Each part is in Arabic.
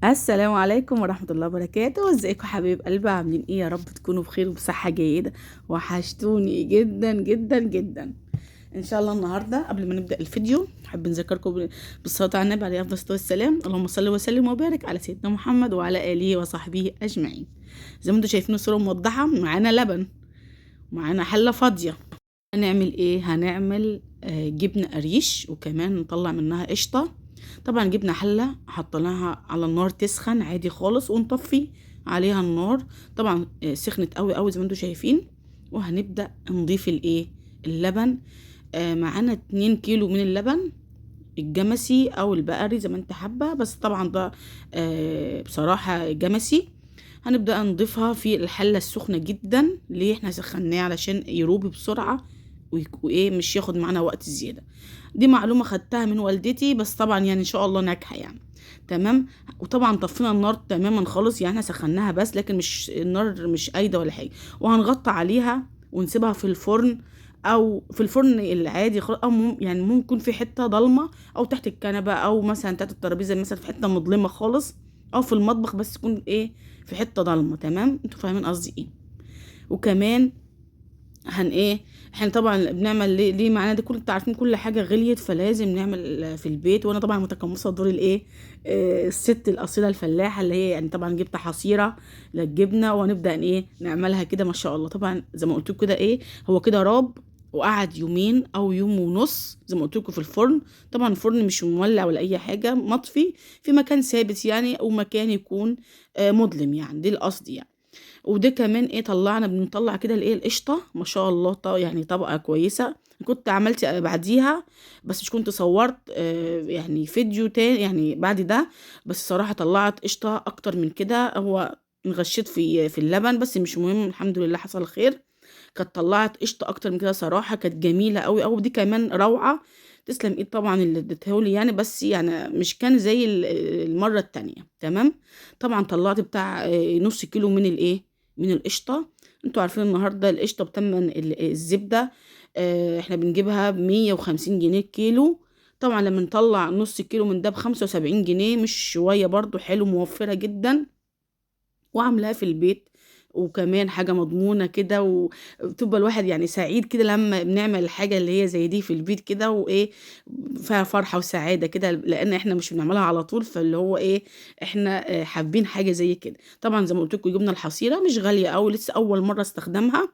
السلام عليكم ورحمة الله وبركاته. ازيكم حبايب قلبي؟ عاملين ايه؟ يا رب تكونوا بخير وبصحة جيدة. وحشتوني جدا جدا جدا. ان شاء الله النهاردة قبل ما نبدأ الفيديو نحب نذكركم بالصلاة على النبي عليه افضل الصلاة والسلام. اللهم صل وسلم وبارك على سيدنا محمد وعلى آله وصحبه اجمعين. زي ما انتم شايفين الصورة موضحة، معانا لبن، معانا حلة فاضية. هنعمل ايه؟ هنعمل جبنة قريش، وكمان نطلع منها قشطة. طبعا جبنة حلة حطيناها على النار تسخن عادي خالص، ونطفي عليها النار. طبعا سخنت قوي قوي زي ما انتم شايفين. وهنبدأ نضيف اللبن. معانا 2 كيلو من اللبن الجمسي او البقري زي ما انت حابة، بس طبعا ده بصراحة جمسي. هنبدأ نضيفها في الحلة السخنة جدا. ليه؟ احنا سخناه علشان يروب بسرعة وايه مش ياخد معانا وقت زيادة. دي معلومة خدتها من والدتي، بس طبعا يعني ان شاء الله ناجحة يعني. تمام. وطبعا طفينا النار تماما خالص، يعني احنا سخناها بس، لكن مش النار مش قايدة ولا حاجة. وهنغطي عليها ونسيبها في الفرن، او في الفرن العادي خالص، او يعني ممكن في حتة ضلمة، او تحت الكنبة، او مثلا تحت الترابيزة مثلا في حتة مظلمة خالص، او في المطبخ بس تكون ايه في حته ضلمه. تمام، انتوا فاهمين قصدي ايه؟ وكمان ايه، احنا طبعا بنعمل ليه معانا دي؟ كل انتوا عارفين كل حاجه غليت، فلازم نعمل في البيت. وانا طبعا متقمصه دور الايه، الست الاصيله الفلاحه، اللي هي يعني طبعا جبت حصيره للجبنه، وهنبدا ايه نعملها كده ما شاء الله. طبعا زي ما قلت لكم كده ايه، هو كده راب وقعد يومين او يوم ونص زي ما قلت لكم في الفرن. طبعا الفرن مش مولع ولا اي حاجه، مطفي في مكان ثابت يعني، او مكان يكون مظلم يعني، دي القصد يعني. وده كمان ايه، بنطلع كده الايه القشطه ما شاء الله، يعني طبقه كويسه. كنت عملت بعديها، بس مش كنت صورت يعني فيديو تاني يعني بعد ده. بس صراحه طلعت قشطه اكتر من كده. هو انغشيت في اللبن، بس مش مهم، الحمد لله حصل خير. كانت طلعت قشطه اكتر من كده صراحه، كانت جميله قوي قوي. دي كمان روعه. تسلم ايد طبعا اللي اديتهولي يعني، بس يعني مش كان زي المره التانية. تمام. طبعا طلعت بتاع نص كيلو من الايه، من القشطه. انتوا عارفين النهارده القشطه بتمن الزبده، احنا بنجيبها ب150 جنيه الكيلو. طبعا لما نطلع نص كيلو من ده ب75 جنيه، مش شويه برضو، حلو، موفره جدا، وعاملاها في البيت. وكمان حاجة مضمونة كده، وبتبقى الواحد يعني سعيد كده لما بنعمل الحاجة اللي هي زي دي في البيت كده، وايه فيها فرحة وسعادة كده، لان احنا مش بنعملها على طول، فاللي هو ايه احنا حابين حاجة زي كده. طبعا زي ما قلت لكم جبنا الحصيرة مش غالية، او لسه اول مرة استخدمها.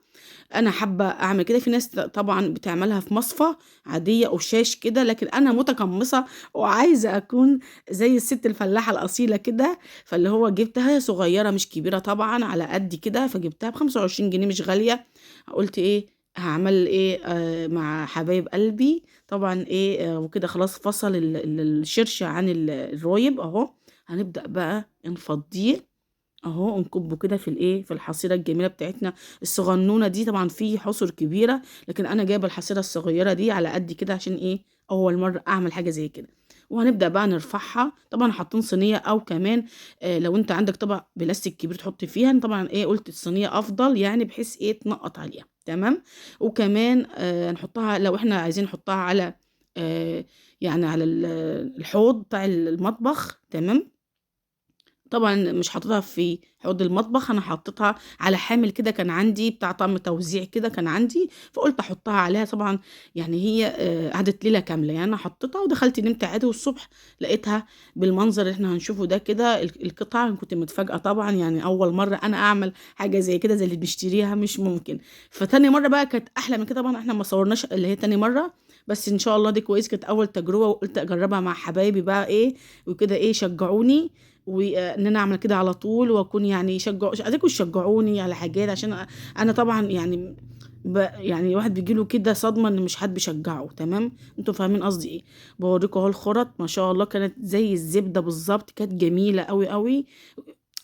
انا حابه اعمل كده. في ناس طبعا بتعملها في مصفى عاديه او شاش كده، لكن انا متقمصه وعايزه اكون زي الست الفلاحه الاصيله كده. فاللي هو جبتها صغيره مش كبيره طبعا، على قد كده، فجبتها ب25 جنيه مش غاليه. قلت ايه هعمل ايه مع حبايب قلبي. طبعا ايه وكده خلاص فصل الشرشة عن الرايب اهو. هنبدأ بقى نفضيه اهو، نكبه كده في الايه في الحصيره الجميله بتاعتنا الصغنونه دي. طبعا في حصر كبيره، لكن انا جايبه الحصيره الصغيره دي على قد كده، عشان ايه اول مره اعمل حاجه زي كده. وهنبدا بقى نرفعها. طبعا حاطين صينيه، او كمان لو انت عندك طبق بلاستيك كبير تحط فيها. أنا طبعا ايه قلت الصينيه افضل يعني، بحيث ايه تنقط عليها. تمام. وكمان نحطها لو احنا عايزين نحطها على آه يعني على الحوض بتاع المطبخ. تمام. طبعًا مش حاططها في حوض المطبخ، أنا حطيتها على حامل كده كان عندي بتاع طعم توزيع كده كان عندي، فقُلت أحطها عليها. طبعًا يعني هي قعدت ليلة كاملة، يعني أنا حطيتها ودخلت نمت عادي، والصبح لقيتها بالمنظر اللي إحنا هنشوفه ده كده. القطع أنا كنت متفاجئة طبعًا، يعني أول مرّة أنا أعمل حاجة زي كده زي اللي بنشتريها، مش ممكن. فتاني مرّة بقى كانت أحلى من كده. طبعًا إحنا ما صورناش اللي هي تاني مرّة، بس إن شاء الله دي كويس، كانت أول تجربة، وقُلت أجربها مع حبايبي بقى إيه، وكده إيه شجعوني، وإن أنا أعمل كده على طول، وأكون يعني عايزاكم تشجعوني على حاجات، عشان أنا طبعًا يعني يعني الواحد بييجي له كده صدمة إن مش حد بيشجعه. تمام، أنتم فاهمين قصدي إيه. باوريكم أهو الخُرَط ما شاء الله كانت زي الزبدة بالضبط، كانت جميلة أوي، أوي.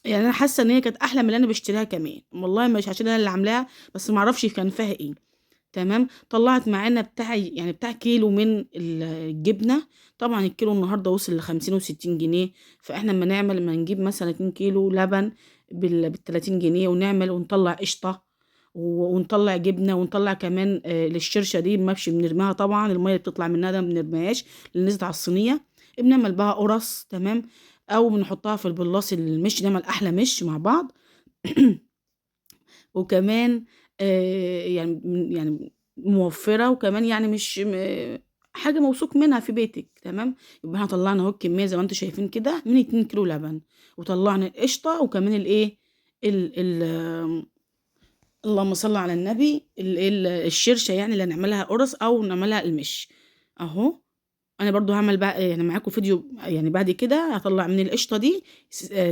يعني أنا حاسة إن هي كانت أحلى من اللي أنا باشتريها كمان، والله مش عشان أنا اللي عاملاها، بس ما أعرفش كان فيها إيه. تمام. طلعت معانا يعني بتاع كيلو من الجبنة. طبعا الكيلو النهاردة وصل ل50 و60 جنيه. فاحنا لما نجيب مثلا 2 كيلو لبن بال30 جنيه، ونعمل ونطلع قشطة ونطلع جبنة، ونطلع كمان للشرشة دي ما بنرميها طبعا، المية اللي بتطلع منها ده ما بنرميهاش اللي نزلت على الصينية، بنعمل بها قرص. تمام. او بنحطها في البلاص المش نعمل احلى مش مع بعض. وكمان يعني موفرة، وكمان يعني مش حاجة موثوق منها في بيتك. تمام. يبقى احنا طلعنا اهو الكمية زي ما انتم شايفين كده من 2 كيلو لبن، وطلعنا القشطة، وكمان الايه ال ال اللهم صل على النبي، الشرشة يعني اللي هنعملها قرص او نعملها المش اهو. انا برضو هعمل بقى يعني معاكم فيديو يعني بعد كده هطلع من القشطه دي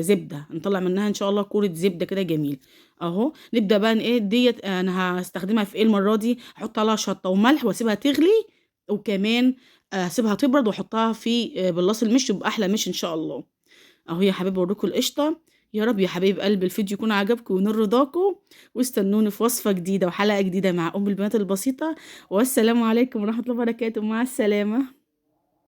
زبده، نطلع منها ان شاء الله كوره زبده كده جميل اهو. نبدا بقى ايه ديت انا هستخدمها في ايه المره دي، احط عليها شطه وملح واسيبها تغلي، وكمان اسيبها تبرد واحطها في بلاص المش، يبقى احلى مش ان شاء الله اهو. يا حبايبي اوريكم القشطه. يا رب يا حبايب قلب الفيديو يكون عجبكم ونال رضاكم، واستنوني في وصفه جديده وحلقه جديده مع ام البنات البسيطه. والسلام عليكم ورحمه الله وبركاته، مع السلامه.